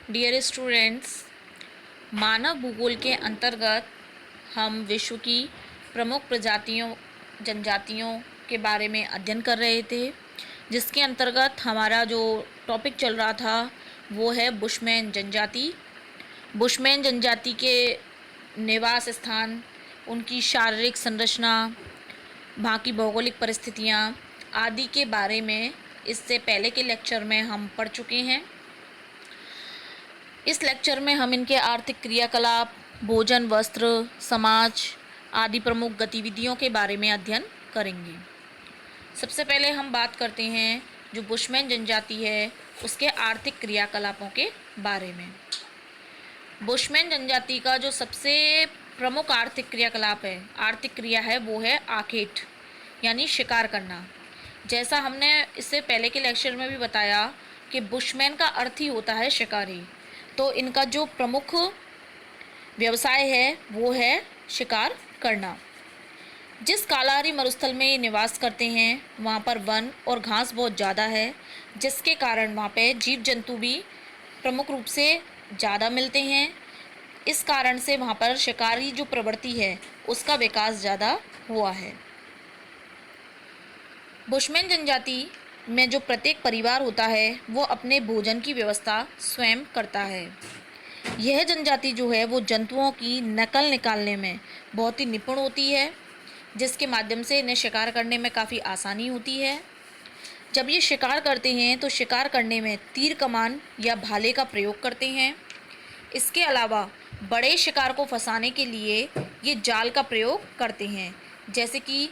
Dear students, मानव भूगोल के अंतर्गत हम विश्व की प्रमुख प्रजातियों जनजातियों के बारे में अध्ययन कर रहे थे, जिसके अंतर्गत हमारा जो टॉपिक चल रहा था वो है बुशमैन जनजाति। बुशमैन जनजाति के निवास स्थान, उनकी शारीरिक संरचना, वहाँ की भौगोलिक परिस्थितियाँ आदि के बारे में इससे पहले के लेक्चर में हम पढ़ चुके हैं। इस लेक्चर में हम इनके आर्थिक क्रियाकलाप, भोजन, वस्त्र, समाज आदि प्रमुख गतिविधियों के बारे में अध्ययन करेंगे। सबसे पहले हम बात करते हैं जो बुशमैन जनजाति है उसके आर्थिक क्रियाकलापों के बारे में। बुशमैन जनजाति का जो सबसे प्रमुख आर्थिक क्रियाकलाप है, आर्थिक क्रिया है, वो है आखेट यानी शिकार करना। जैसा हमने इससे पहले के लेक्चर में भी बताया कि बुशमैन का अर्थ ही होता है शिकारी, तो इनका जो प्रमुख व्यवसाय है वो है शिकार करना। जिस कालाहारी मरुस्थल में ये निवास करते हैं वहाँ पर वन और घास बहुत ज़्यादा है, जिसके कारण वहाँ पे जीव जंतु भी प्रमुख रूप से ज़्यादा मिलते हैं। इस कारण से वहाँ पर शिकारी जो प्रवृत्ति है उसका विकास ज़्यादा हुआ है। बुशमैन जनजाति में जो प्रत्येक परिवार होता है वो अपने भोजन की व्यवस्था स्वयं करता है। यह जनजाति जो है वो जंतुओं की नकल निकालने में बहुत ही निपुण होती है, जिसके माध्यम से इन्हें शिकार करने में काफ़ी आसानी होती है। जब ये शिकार करते हैं तो शिकार करने में तीर कमान या भाले का प्रयोग करते हैं। इसके अलावा बड़े शिकार को फंसाने के लिए ये जाल का प्रयोग करते हैं, जैसे कि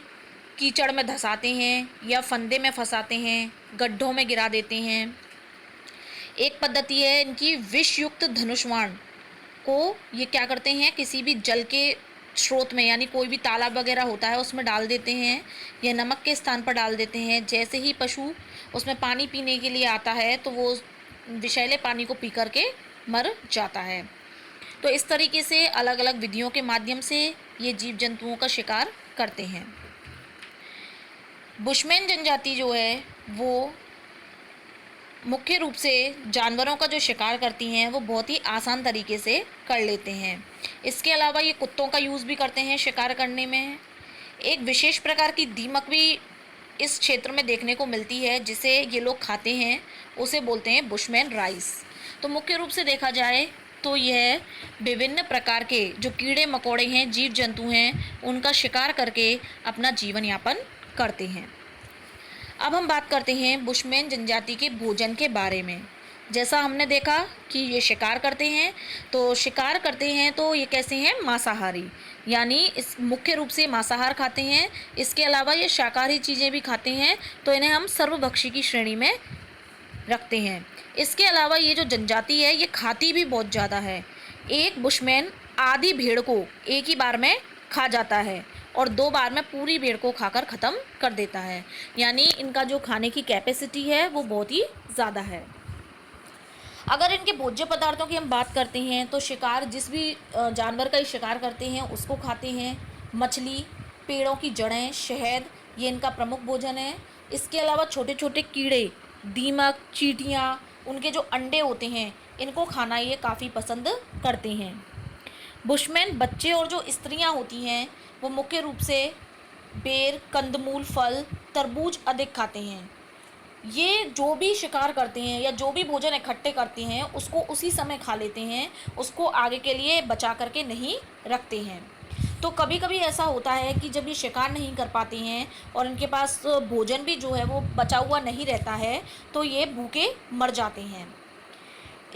कीचड़ में धंसाते हैं या फंदे में फंसाते हैं, गड्ढों में गिरा देते हैं। एक पद्धति है इनकी विषयुक्त धनुष्वाण को ये क्या करते हैं, किसी भी जल के स्रोत में यानी कोई भी तालाब वगैरह होता है उसमें डाल देते हैं या नमक के स्थान पर डाल देते हैं। जैसे ही पशु उसमें पानी पीने के लिए आता है तो वो विषैले पानी को पी करके मर जाता है। तो इस तरीके से अलग अलग विधियों के माध्यम से ये जीव जंतुओं का शिकार करते हैं। बुशमैन जनजाति जो है वो मुख्य रूप से जानवरों का जो शिकार करती हैं वो बहुत ही आसान तरीके से कर लेते हैं। इसके अलावा ये कुत्तों का यूज़ भी करते हैं शिकार करने में। एक विशेष प्रकार की दीमक भी इस क्षेत्र में देखने को मिलती है जिसे ये लोग खाते हैं, उसे बोलते हैं बुशमैन राइस। तो मुख्य रूप से देखा जाए तो यह विभिन्न प्रकार के जो कीड़े मकोड़े हैं, जीव जंतु हैं, उनका शिकार करके अपना जीवन यापन करते हैं। अब हम बात करते हैं बुशमैन जनजाति के भोजन के बारे में। जैसा हमने देखा कि ये शिकार करते हैं, तो शिकार करते हैं तो ये कैसे हैं, मांसाहारी, यानी इस मुख्य रूप से मांसाहार खाते हैं। इसके अलावा ये शाकाहारी चीज़ें भी खाते हैं, तो इन्हें हम सर्वभक्षी की श्रेणी में रखते हैं। इसके अलावा ये जो जनजाति है ये खाती भी बहुत ज़्यादा है। एक बुशमैन आधी भेड़ को एक ही बार में खा जाता है और 2 बार में पूरी भेड़ को खाकर ख़त्म कर देता है, यानी इनका जो खाने की कैपेसिटी है वो बहुत ही ज़्यादा है। अगर इनके भोज्य पदार्थों की हम बात करते हैं तो शिकार जिस भी जानवर का ही शिकार करते हैं उसको खाते हैं। मछली, पेड़ों की जड़ें, शहद, ये इनका प्रमुख भोजन है। इसके अलावा छोटे छोटे कीड़े, दीमक, चींटियाँ, उनके जो अंडे होते हैं इनको खाना ये काफ़ी पसंद करते हैं। बुशमैन बच्चे और जो स्त्रियां होती हैं वो मुख्य रूप से बेर, कंदमूल, फल, तरबूज अधिक खाते हैं। ये जो भी शिकार करते हैं या जो भी भोजन इकट्ठे करते हैं उसको उसी समय खा लेते हैं, उसको आगे के लिए बचा करके नहीं रखते हैं। तो कभी कभी ऐसा होता है कि जब ये शिकार नहीं कर पाते हैं और इनके पास भोजन भी जो है वो बचा हुआ नहीं रहता है तो ये भूखे मर जाते हैं।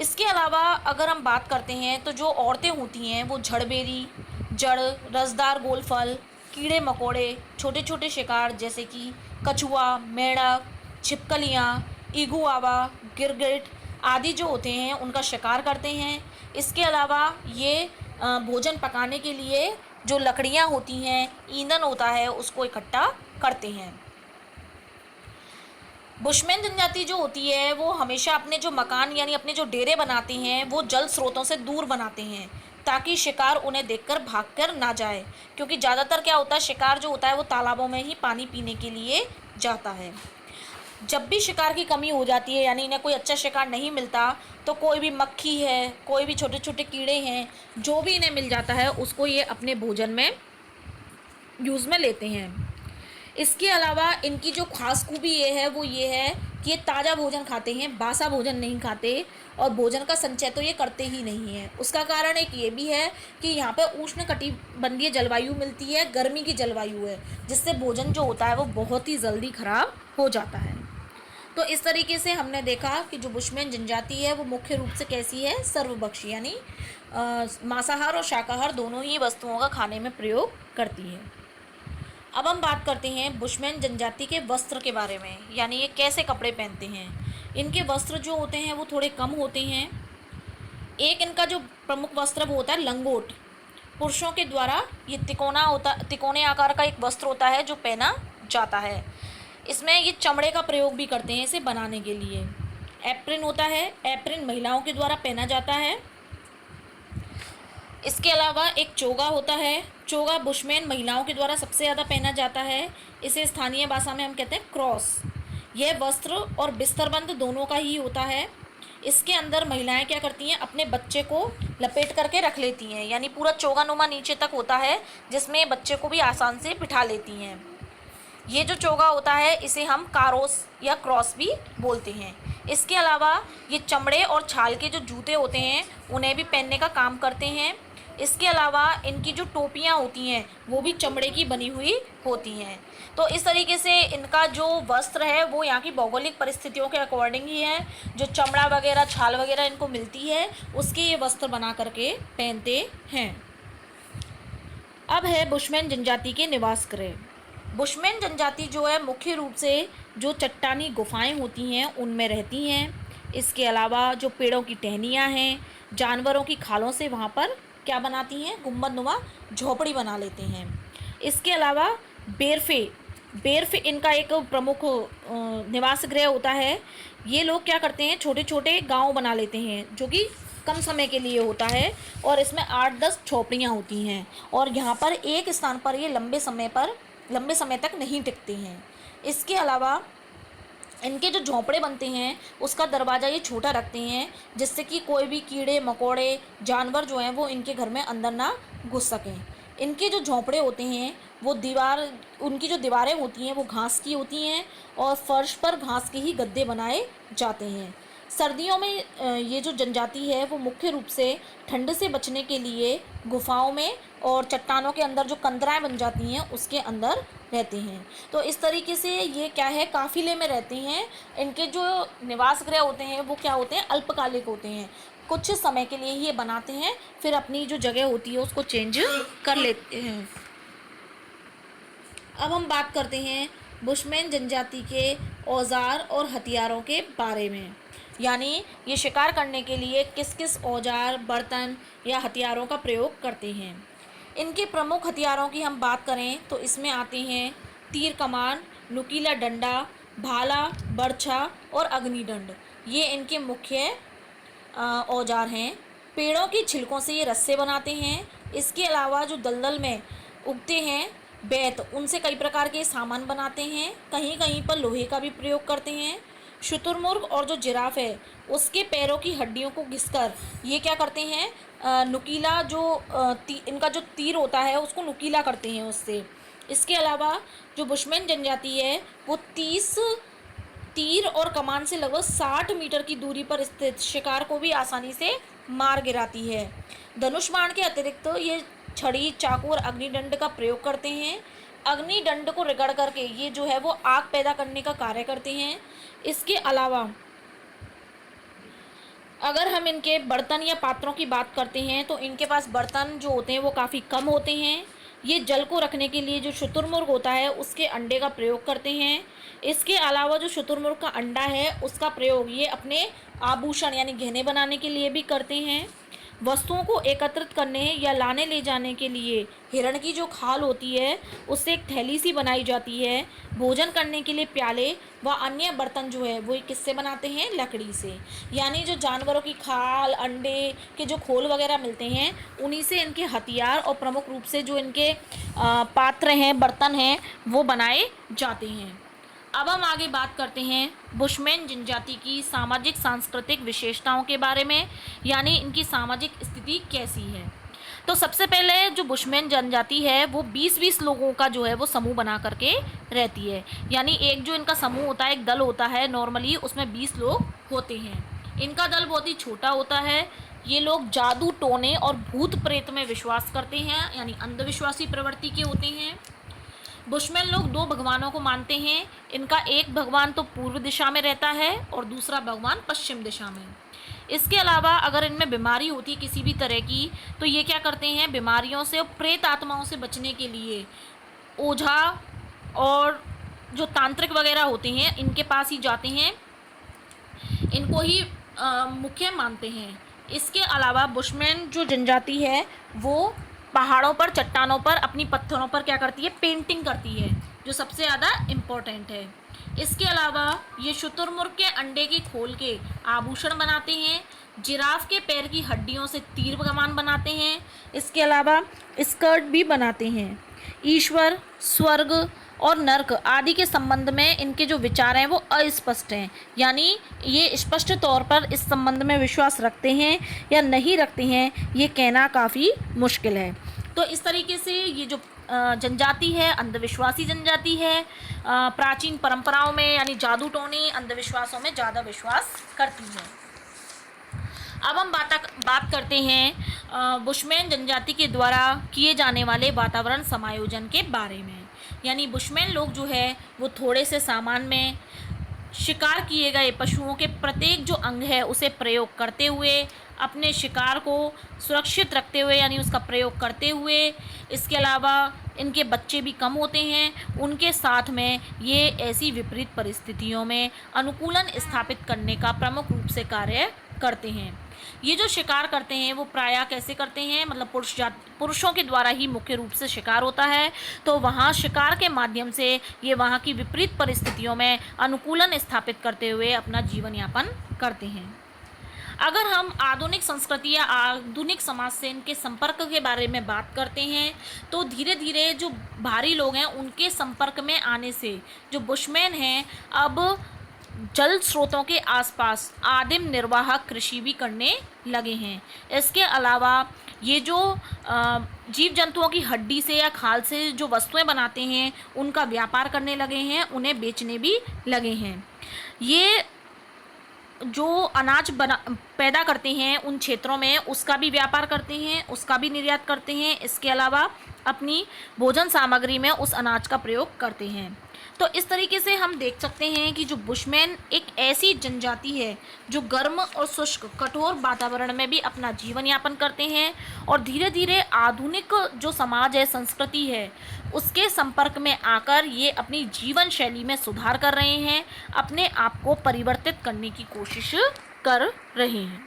इसके अलावा अगर हम बात करते हैं तो जो औरतें होती हैं वो झड़बेरी, जड़, रसदार गोल फल, कीड़े मकोड़े, छोटे छोटे शिकार जैसे कि कछुआ, मेंढक, छिपकलियाँ, ईगुआवा, गिरगिट आदि जो होते हैं उनका शिकार करते हैं। इसके अलावा ये भोजन पकाने के लिए जो लकड़ियाँ होती हैं, ईंधन होता है, उसको इकट्ठा करते हैं। बुशमैन जनजाति जो होती है वो हमेशा अपने जो मकान यानी अपने जो डेरे बनाते हैं वो जल स्रोतों से दूर बनाते हैं ताकि शिकार उन्हें देखकर भागकर ना जाए, क्योंकि ज़्यादातर क्या होता है, शिकार जो होता है वो तालाबों में ही पानी पीने के लिए जाता है। जब भी शिकार की कमी हो जाती है, यानी इन्हें कोई अच्छा शिकार नहीं मिलता, तो कोई भी मक्खी है, कोई भी छोटे छोटे कीड़े हैं, जो भी इन्हें मिल जाता है उसको ये अपने भोजन में यूज़ में लेते हैं। इसके अलावा इनकी जो खास खूबी ये है वो ये है कि ये ताज़ा भोजन खाते हैं, बासा भोजन नहीं खाते, और भोजन का संचय तो ये करते ही नहीं है। उसका कारण एक ये भी है कि यहाँ पे उष्ण कटिबंधीय जलवायु मिलती है, गर्मी की जलवायु है, जिससे भोजन जो होता है वो बहुत ही जल्दी खराब हो जाता है। तो इस तरीके से हमने देखा कि जो बुशमैन जनजाति है वो मुख्य रूप से कैसी है, सर्वभक्षी, यानी मांसाहार और शाकाहार दोनों ही वस्तुओं का खाने में प्रयोग करती है। अब हम बात करते हैं बुशमैन जनजाति के वस्त्र के बारे में, यानी ये कैसे कपड़े पहनते हैं। इनके वस्त्र जो होते हैं वो थोड़े कम होते हैं। एक इनका जो प्रमुख वस्त्र वो होता है लंगोट। पुरुषों के द्वारा ये तिकोने आकार का एक वस्त्र होता है जो पहना जाता है। इसमें ये चमड़े का प्रयोग भी करते हैं इसे बनाने के लिए। एप्रिन होता है, एप्रिन महिलाओं के द्वारा पहना जाता है। इसके अलावा एक चोगा होता है। चोगा बुशमैन महिलाओं के द्वारा सबसे ज़्यादा पहना जाता है। इसे स्थानीय भाषा में हम कहते हैं क्रॉस। यह वस्त्र और बिस्तरबंद दोनों का ही होता है। इसके अंदर महिलाएं क्या करती हैं, अपने बच्चे को लपेट करके रख लेती हैं, यानी पूरा चोगानुमा नीचे तक होता है जिसमें बच्चे को भी आसान से बिठा लेती हैं। ये जो चोगा होता है इसे हम कारोस या क्रॉस भी बोलते हैं। इसके अलावा ये चमड़े और छाल के जो जूते होते हैं उन्हें भी पहनने का काम करते हैं। इसके अलावा इनकी जो टोपियाँ होती हैं वो भी चमड़े की बनी हुई होती हैं। तो इस तरीके से इनका जो वस्त्र है वो यहाँ की भौगोलिक परिस्थितियों के अकॉर्डिंग ही है। जो चमड़ा वगैरह, छाल वगैरह इनको मिलती है उसके ये वस्त्र बना करके पहनते हैं। अब है बुशमैन जनजाति के निवास गृह। बुशमैन जनजाति जो है मुख्य रूप से जो चट्टानी गुफाएं होती हैं उनमें रहती हैं। इसके अलावा जो पेड़ों की टहनियाँ हैं, जानवरों की खालों से वहाँ पर क्या बनाती हैं, गुंबदनुमा झोपड़ी बना लेते हैं। इसके अलावा बेरफे इनका एक प्रमुख निवास गृह होता है। ये लोग क्या करते हैं, छोटे छोटे गांव बना लेते हैं जो कि कम समय के लिए होता है, और इसमें 8-10 झोपड़ियाँ होती हैं, और यहाँ पर एक स्थान पर ये लंबे समय तक नहीं टिकते हैं। इसके अलावा इनके जो झोंपड़े बनते हैं उसका दरवाज़ा ये छोटा रखते हैं जिससे कि कोई भी कीड़े मकोड़े जानवर जो हैं वो इनके घर में अंदर ना घुस सकें। इनके जो झोंपड़े होते हैं वो उनकी जो दीवारें होती हैं वो घास की होती हैं, और फर्श पर घास के ही गद्दे बनाए जाते हैं। सर्दियों में ये जो जनजाति है वो मुख्य रूप से ठंड से बचने के लिए गुफाओं में और चट्टानों के अंदर जो कंदराएं बन जाती हैं उसके अंदर रहते हैं। तो इस तरीके से ये क्या है, काफ़िले में रहते हैं। इनके जो निवास गृह होते हैं वो क्या होते हैं, अल्पकालिक होते हैं, कुछ समय के लिए ही ये बनाते हैं, फिर अपनी जो जगह होती है उसको चेंज कर लेते हैं। अब हम बात करते हैं बुशमैन जनजाति के औजार और हथियारों के बारे में, यानी ये शिकार करने के लिए किस किस औजार, बर्तन या हथियारों का प्रयोग करते हैं। इनके प्रमुख हथियारों की हम बात करें तो इसमें आते हैं तीर कमान, नुकीला डंडा, भाला, बर्छा और अग्निदंड। ये इनके मुख्य औजार हैं। पेड़ों की छिलकों से ये रस्से बनाते हैं। इसके अलावा जो दलदल में उगते हैं बेत, उनसे कई प्रकार के सामान बनाते हैं। कहीं कहीं पर लोहे का भी प्रयोग करते हैं। शुतुरमुर्ग और जो जिराफ है उसके पैरों की हड्डियों को घिसकर ये क्या करते हैं, नुकीला जो इनका जो तीर होता है उसको नुकीला करते हैं उससे। इसके अलावा जो बुशमैन जनजाति है वो 30 तीर और कमान से लगभग 60 मीटर की दूरी पर स्थित शिकार को भी आसानी से मार गिराती है। धनुष बाण के अतिरिक्त ये छड़ी, चाकू और अग्निदंड का प्रयोग करते हैं। अग्निदंड को रगड़ करके ये जो है वो आग पैदा करने का कार्य करते हैं। इसके अलावा अगर हम इनके बर्तन या पात्रों की बात करते हैं तो इनके पास बर्तन जो होते हैं वो काफ़ी कम होते हैं। ये जल को रखने के लिए जो शुतुरमुर्ग होता है उसके अंडे का प्रयोग करते हैं। इसके अलावा जो शुतुरमुर्ग का अंडा है उसका प्रयोग ये अपने आभूषण यानी गहने बनाने के लिए भी करते हैं। वस्तुओं को एकत्रित करने या लाने ले जाने के लिए हिरण की जो खाल होती है उससे एक थैली सी बनाई जाती है। भोजन करने के लिए प्याले व अन्य बर्तन जो है वो किससे बनाते हैं, लकड़ी से। यानी जो जानवरों की खाल, अंडे के जो खोल वगैरह मिलते हैं उन्हीं से इनके हथियार और प्रमुख रूप से जो इनके पात्र हैं, बर्तन हैं वो बनाए जाते हैं। अब हम आगे बात करते हैं बुशमैन जनजाति की सामाजिक सांस्कृतिक विशेषताओं के बारे में, यानी इनकी सामाजिक स्थिति कैसी है। तो सबसे पहले जो बुशमैन जनजाति है वो 20-20 लोगों का जो है वो समूह बना करके रहती है। यानी एक जो इनका समूह होता है, एक दल होता है, नॉर्मली उसमें 20 लोग होते हैं। इनका दल बहुत ही छोटा होता है। ये लोग जादू, टोने और भूत प्रेत में विश्वास करते हैं, यानी अंधविश्वासी प्रवृत्ति के होते हैं। बुशमैन लोग 2 भगवानों को मानते हैं। इनका एक भगवान तो पूर्व दिशा में रहता है और दूसरा भगवान पश्चिम दिशा में। इसके अलावा अगर इनमें बीमारी होती है किसी भी तरह की, तो ये क्या करते हैं, बीमारियों से और प्रेत आत्माओं से बचने के लिए ओझा और जो तांत्रिक वगैरह होते हैं इनके पास ही जाते हैं, इनको ही मुख्य मानते हैं। इसके अलावा बुशमैन जो जनजाति है वो पहाड़ों पर, चट्टानों पर, अपनी पत्थरों पर क्या करती है, पेंटिंग करती है, जो सबसे ज़्यादा इम्पोर्टेंट है। इसके अलावा ये शुतुरमुर्ग के अंडे की खोल के आभूषण बनाते हैं। जिराफ के पैर की हड्डियों से तीर कमान बनाते हैं। इसके अलावा स्कर्ट भी बनाते हैं। ईश्वर, स्वर्ग और नर्क आदि के संबंध में इनके जो विचार हैं वो अस्पष्ट हैं, यानी ये स्पष्ट तौर पर इस संबंध में विश्वास रखते हैं या नहीं रखते हैं, ये कहना काफ़ी मुश्किल है। तो इस तरीके से ये जो जनजाति है अंधविश्वासी जनजाति है, प्राचीन परंपराओं में यानी जादू टोने अंधविश्वासों में ज़्यादा विश्वास करती है। अब हम बात करते हैं बुशमैन जनजाति के द्वारा किए जाने वाले वातावरण समायोजन के बारे में। यानी बुशमैन लोग जो है वो थोड़े से सामान में शिकार किए गए पशुओं के प्रत्येक जो अंग है उसे प्रयोग करते हुए, अपने शिकार को सुरक्षित रखते हुए, यानी उसका प्रयोग करते हुए, इसके अलावा इनके बच्चे भी कम होते हैं, उनके साथ में ये ऐसी विपरीत परिस्थितियों में अनुकूलन स्थापित करने का प्रमुख रूप से कार्य करते हैं। ये जो शिकार करते हैं वो प्रायः कैसे करते हैं, मतलब पुरुषों के द्वारा ही मुख्य रूप से शिकार होता है। तो वहाँ शिकार के माध्यम से ये वहाँ की विपरीत परिस्थितियों में अनुकूलन स्थापित करते हुए अपना जीवन यापन करते हैं। अगर हम आधुनिक संस्कृति या आधुनिक समाज से इनके संपर्क के बारे में बात करते हैं, तो धीरे धीरे जो बाहरी लोग हैं उनके संपर्क में आने से जो बुशमैन हैं अब जल स्रोतों के आसपास आदिम निर्वाह कृषि भी करने लगे हैं। इसके अलावा ये जो जीव जंतुओं की हड्डी से या खाल से जो वस्तुएं बनाते हैं उनका व्यापार करने लगे हैं, उन्हें बेचने भी लगे हैं। ये जो अनाज पैदा करते हैं उन क्षेत्रों में उसका भी व्यापार करते हैं, उसका भी निर्यात करते हैं। इसके अलावा अपनी भोजन सामग्री में उस अनाज का प्रयोग करते हैं। तो इस तरीके से हम देख सकते हैं कि जो बुशमैन एक ऐसी जनजाति है जो गर्म और शुष्क कठोर वातावरण में भी अपना जीवन यापन करते हैं और धीरे धीरे आधुनिक जो समाज है, संस्कृति है, उसके संपर्क में आकर ये अपनी जीवन शैली में सुधार कर रहे हैं, अपने आप को परिवर्तित करने की कोशिश कर रहे हैं।